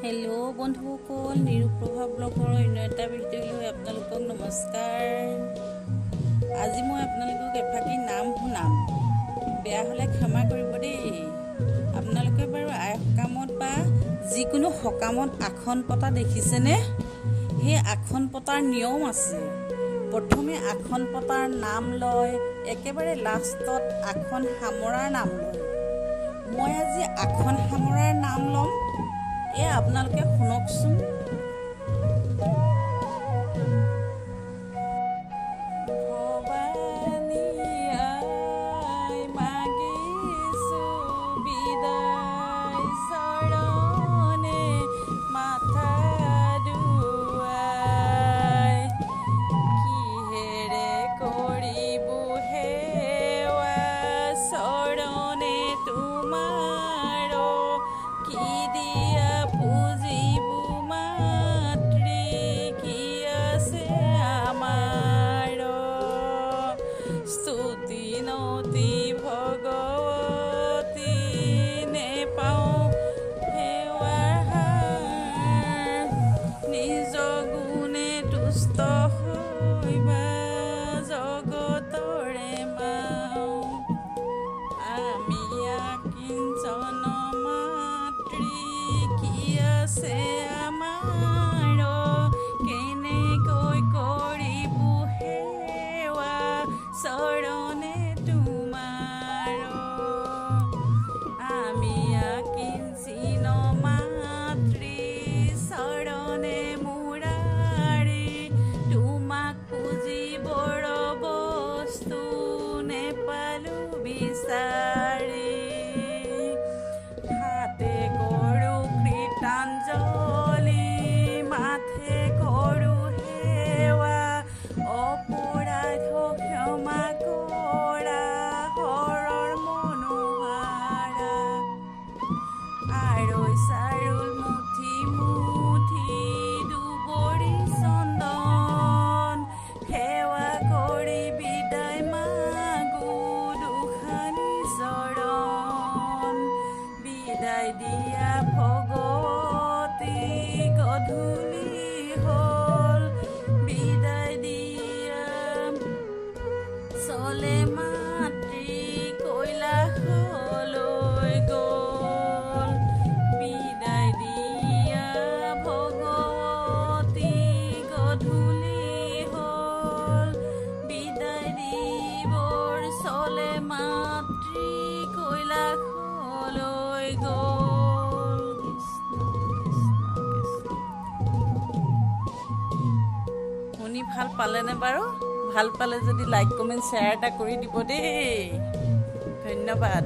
Hello' বন্ধুসকল, নিৰুপ্ৰভা ব্লগৰ অন্য এটা ভিডিঅ'লৈ আপোনালোকক নমস্কাৰ। আজি মই আপোনালোকক এফাকি নাম শুনাম, বেয়া হ'লে ক্ষমা কৰিব দেই। আপোনালোকে বাৰু আই সকামত বা যিকোনো সকামত আসন পতা দেখিছেনে? সেই আসন পতাৰ নিয়ম আছে। প্ৰথমে আসন পতাৰ নাম লয়, একেবাৰে লাষ্টত আসন সামৰাৰ নাম লয়। মই আজি আসন সামৰাৰ নাম ল'ম, আপোনালোকে শুনকচোন। ভৱানী আই মাগিছো বিদায়, চৰণে মাথা দুৱাই, কিহেৰে কৰিব সেৱা চৰণে তোমাৰ, কি দিয়া পুজিব মাতৃ, কি আছে আমাৰ, স্তুতি নতি ভগৱতী, নেপাওঁ সেৱাৰ হাৰ, নিজ গুণে তুষ্ট হৈবা জগতৰে মাওঁ, আমি কিঞ্চন মাতৃ, কি আছে আমাৰ, কেনেকৈ কৰিব সেৱা চৰণে তোমাৰ, আমি কিঞ্চিন মাতৃ, চৰণে মুৰাৰী, তোমাক পুজিবৰ বস্তু নেপালো বিচাৰি, হাতে কৰোঁ কৃতাঞ্জলি, মাথে কৰোঁ সেৱা, অপৰাধ ক্ষমা কৰা হৰৰ মনোহাৰা, আৰৈ চাৰুল মুঠি মুঠি দুবৰি চন্দন, সেৱা কৰি বিদায় মাগো দুখানি চৰণ, বিদায় দিয়া ভগৱতী গধূলি হ'ল, বিদায় দিয়া চলে মাতৃ কৈলাসলৈ গ'ল, বিদায় দিয়া ভগৱতী গধূলি হ'ল, বিদায় দিবৰ চলে মাতৃ কৈলাসলৈ গ'ল। শুনি ভাল পালেনে বাৰু? ভাল পালে যদি লাইক কমেণ্ট শ্বেয়াৰ এটা কৰি দিব দেই। ধন্যবাদ।